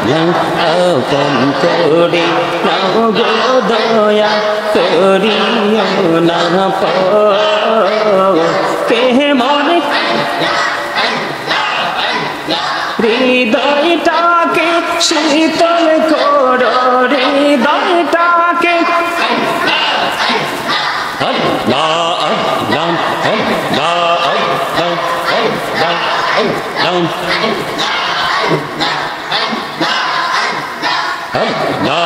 আপন করে নাও গো দয়া করিও না কে মনে হৃদয়টাকে শীতল করো হৃদয়টাকে আল্লাহ আল্লাহ আল্লাহ আল্লাহ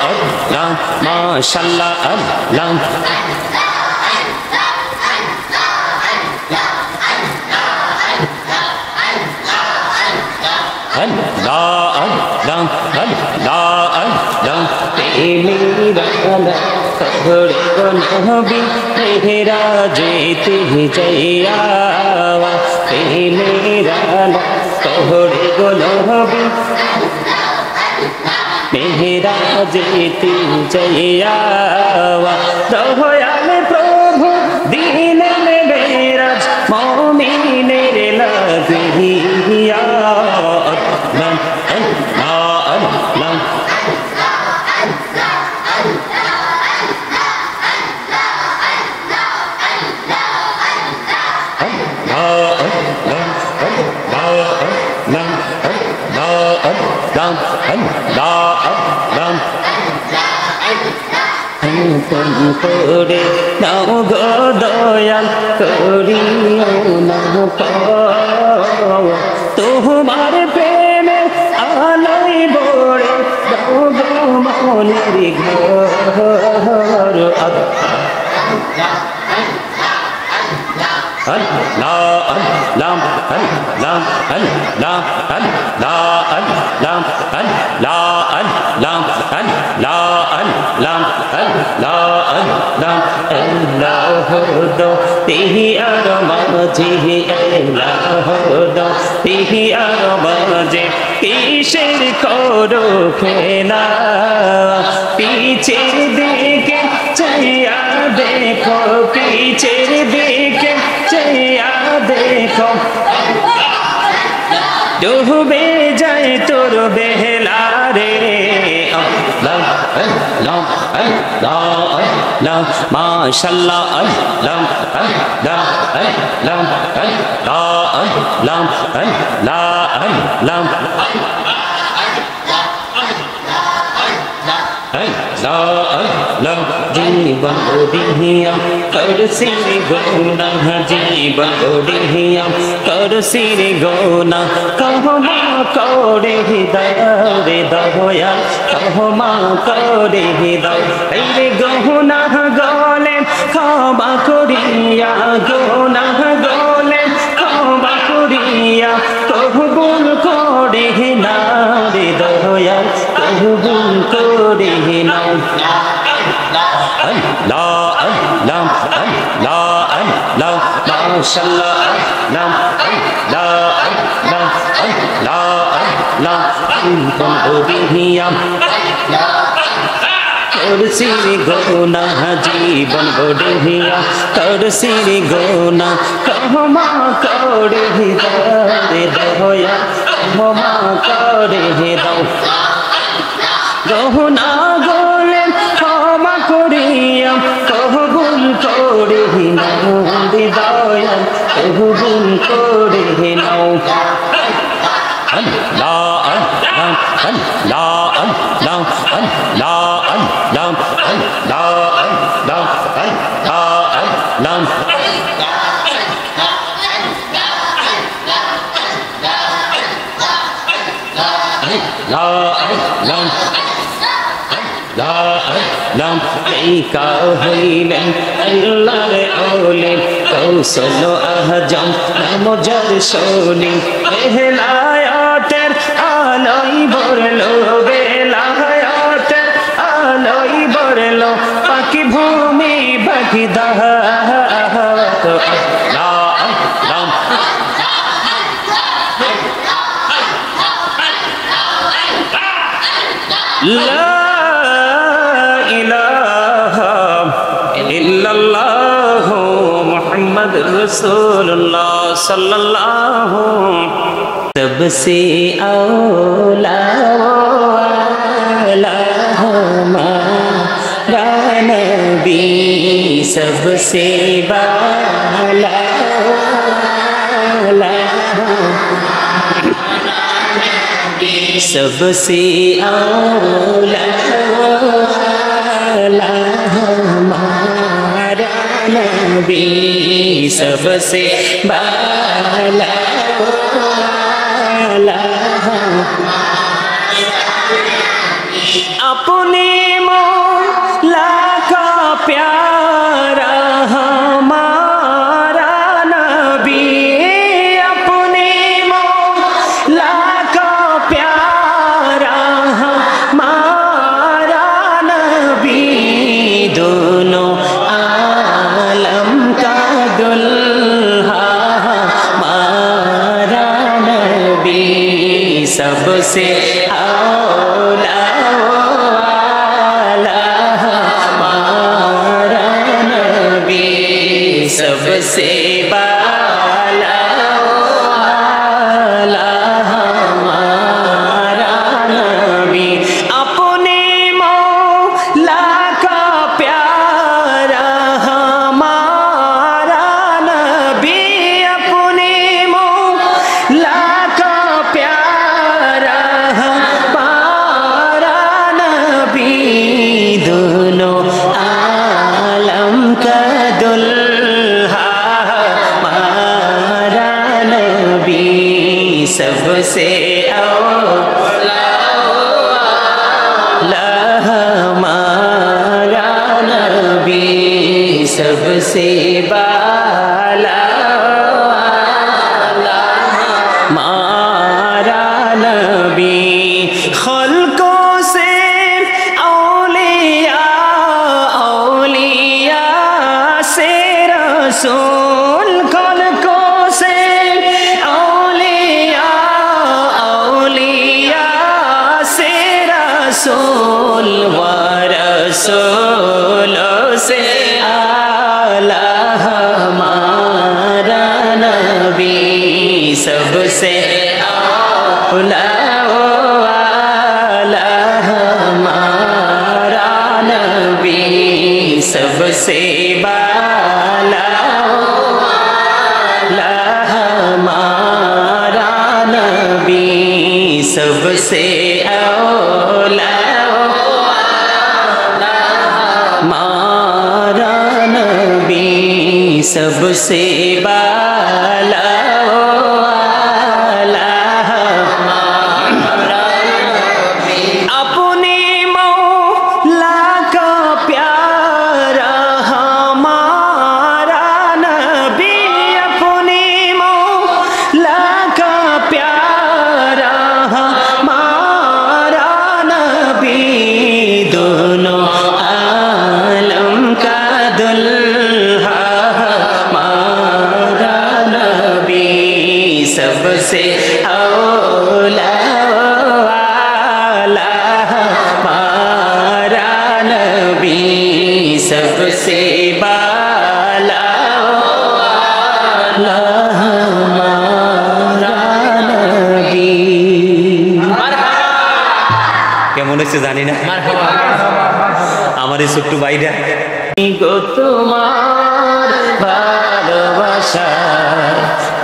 আল্লাহ মাশাআল্লাহ আল্লাহ Allah Allah Allah Allah मेरा कहरे नबी मेरा जेते जैया मेरा कहरे नबी मेरा जेते जैया दयाल प्रभु दीन में मेरा मोमिने लगिया করে নাও গো দয়াল করিও না তোমার প্রেমে আলোয় ভরে দাও গো মনের ঘর Allah Allah Allah Allah Allah Allah Allah Allah Allah do tihi aramaji Allah do tihi aramaji কিসের করো খেলা পিছের দিকে চাইয়া দেখো পিছের দিকে চাইয়া দেখো ডুবে যায় তোর বেলা রে আল্লাহ আল্লাহ আল্লাহ আল্লাহ মাশাআল্লাহ আল্লাহ আল্লাহ আল্লাহ আল্লাহ আল্লাহ আল্লাহ জীবন ওডিহিয়া করছি গোনা জীবন ওডিহিয়া করছি গোনা কহমা করে দাও রে দয়া কহমা করে দাও এই রে গোনা গলে ক্ষমা করিয়া গোনা গলে ক্ষমা করিয়া কবুল করে না রে দয়া কবুল করে না Allah Allah Allah Allah maşallah Allah Allah Allah Allah Allah ওডিহিয়া করছি গোনা জীবন ওডিহিয়া করছি গোনা ক্ষমা করে দাও রে দয়া ক্ষমা করে দাও গোনা গলে ক্ষমা করিয়া কবুল করে নাও দয়া কবুল করে নাও Allah Allah Allah Allah Allah Allah Allah Allah লাম কা হইলেন আল্লাহর ওলি কৌশল আহজম নাম যার শোনি বেলায়াতের আলোয় ভরলো বেলায়াতের আলোয় ভরলো পাখি ভূমি বাগদাদ লা ইলাহা ইল্লাল্লাহ মুহাম্মাদুর রাসূলুল্লাহ সাল্লাল্লাহু सबसे औला वाला हमारा नबी, सबसे बाला वाला, सबसे औला वाला हमारा नबी, सबसे बाला वाला, अपने मौला का प्यारा हमारा नबी, अपने मौला का प्यारा हमारा नबी, दोनों आलम का दुल्हा हमारा नबी, सबसे औला वाला हमारा नबी, सबसे बाला वाला हमारा नबी, अपने मौला का प्यारा हमारा नबी, अपने मौला का प्यारा हमारा नबी, दोनों आलम का दुल्हा हमारा नबी, सबसे औला वाला हमारा नबी, सबसे बाला वाला हमारा नबी, खल्कों से औलिया, औलिया से रसूल, खल्कों से औलिया, औलिया से रसूल, व रसूलों से आला हमारा नबी, सबसे औला वाला हमारा नबी, सबसे बाला वाला हमारा नबी, सबसे औला वाला हमारा नबी, सबसे बाला वाला हमारा नबी, अपने मौला का प्यारा हमारा नबी, अपने मौला का प्यारा हमारा नबी, दोनों आलम का दुल्हा हमारा नबी, सबसे औला वाला हमारा नबी, सबसे बाला वाला हमारा नबी। কেমন হচ্ছে জানি না, আমার এই ছোট্ট ভাইরা গো তোমার ভালোবাসায়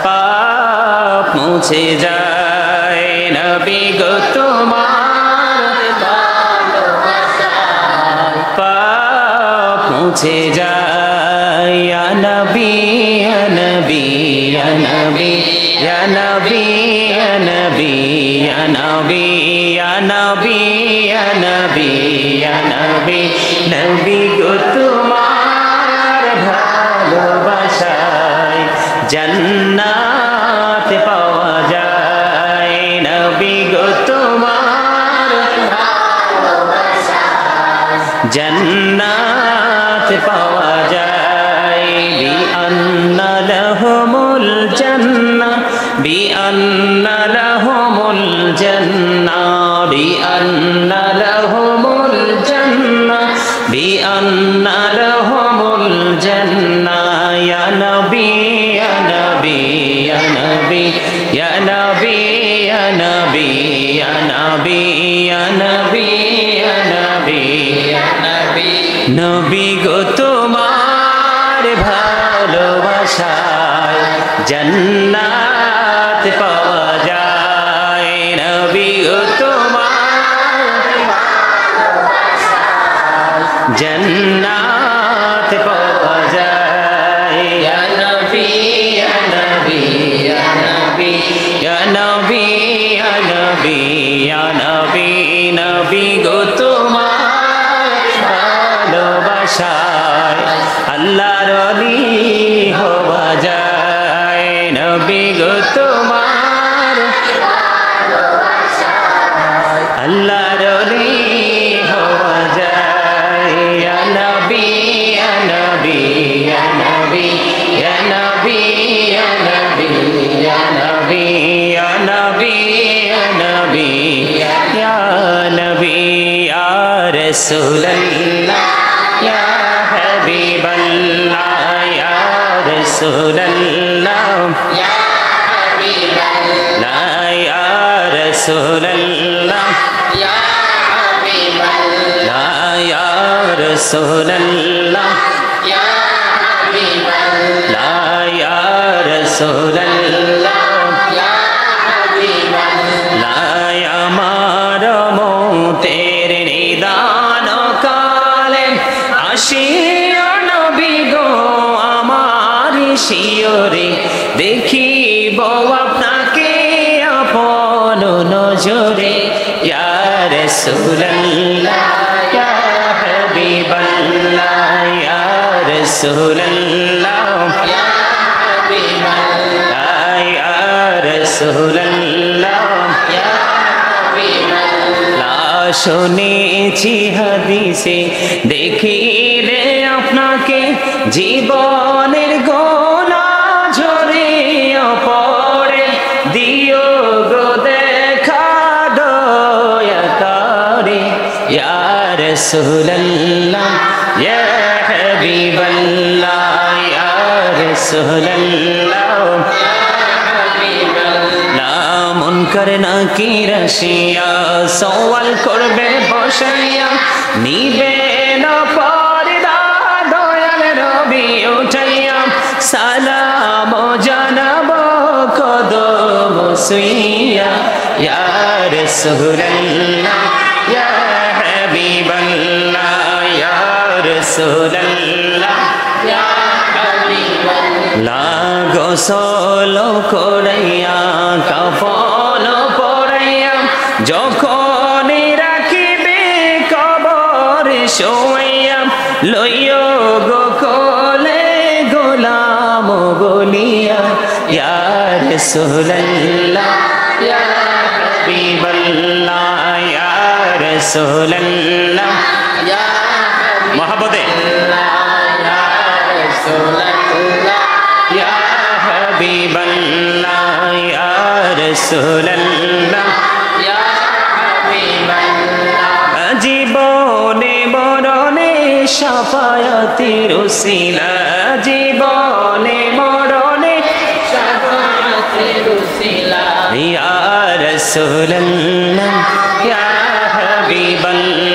পাপ মুছে যায়, নবী গো তোমার ভালোবাসায় পাপ মুছে যায়, ইয়া নবী ইয়া নবী ইয়া নবী ইয়া নবী ইয়া নবী ইয়া নবী ইয়া নবী ইয়া নবী ইয়া নবী, নবী গো তোমার ভালোবাসায় জান্নাত পাওয়া যায়, নবী গো তোমার ভালোবাসায় জান্নাত পাওয়া যায়, বিআন্না লাহুমুল জান্নাহ, বিআন্না লাহুমুল জান্নাহ, বিআন্না লাহুমুল জান্নাহ, বিআন্না লাহুমুল জান্নাহ, ইয়া নবী ইয়া নবী ইয়া নবী ইয়া নবী নবী ইয়া নবী ইয়া নবী ইয়া নবী নবী গো তোমার ভালোবাসায় জান্নাত পাওয়া যায় নবী গো তোমার জান্নাত পাওয়া যায় ইয়া নবী ইয়া নবী ইয়া নবী ইয়া নবী ইয়া নবী ইয়া নবী নবী গো তোমার ভালোবাসায় আল্লাহর ওলি হওয়া যায় নবী গো তোমার আল্লাহর ওলি হওয়া যায় ইয়া নবী ইয়া নবী ইয়া নবী ইয়া নবী ইয়া নবী ইয়া নবী ইয়া নবী ইয়া নবী ইয়া নবী ইয়া রাসূলুল্লাহ ইয়া হাবিবাল্লাহ ইয়া রাসূলুল্লাহ ইয়া হাবিবাল্লাহ ইয়া রাসূলুল্লাহ ইয়া হাবিবাল্লাহ ইয়া রাসূলুল্লাহ ইয়া হাবিবাল্লাহ ইয়া রাসূলুল্লাহ ইয়া হাবিবাল্লাহ আমার মৌতের নিদান কালে আসিয়া নবী গো আমার শিয়রে দেখিব আপনাকে আপন নজরে ইয়া রাসূলুল্লাহ ইয়া হাবিবাল্লাহ ইয়া রাসূলুল্লাহ ইয়া হাবিবাল্লাহ ইয়া রাসূলুল্লাহ ইয়া হাবিবাল্লাহ শুনেছি হাদিসে দেখিলে আপনাকে জীবনের গোনা ঝরিয়া পড়ে দিও গো দেখা দয়া করে ইয়া রাসূলুল্লাহ ইয়া হাবিবাল্লাহ ইয়া রাসূলুল্লাহ ইয়া হাবিবাল্লাহ মুনকার নাকির আসিয়া সওয়াল করবে বসাইয়া নিবে না পর্দা দয়াল নবী উঠাইয়া সালাম জানাবো কদম সুইয়া ইয়া রাসূলুল্লাহ ইয়া হাবিবাল্লাহ ইয়া রাসূলুল্লাহ ইয়া হাবিবাল্লাহ গোসল করাইয়া কাফন পরাইয়া যখন রাখিবে কবর শোয়াইয়া লইও গো কোলে গোলাম বলিয়া ইয়া রাসূলুল্লাহ ইয়া হাবিবাল্লাহ ইয়া রাসূলুল্লাহ ইয়া মহব্বতে ইয়া রাসূলুল্লাহ ইয়া হাবিবাল্লাহ ইয়া রাসূলুল্লাহ ইয়া হাবিবাল্লাহ জীবনে মরণে শাফায়াতের উসিলা জীবনে মরণে শাফায়াতের উসিলা ইয়া রাসূলুল্লাহ ইয়া হাবিবাল্লাহ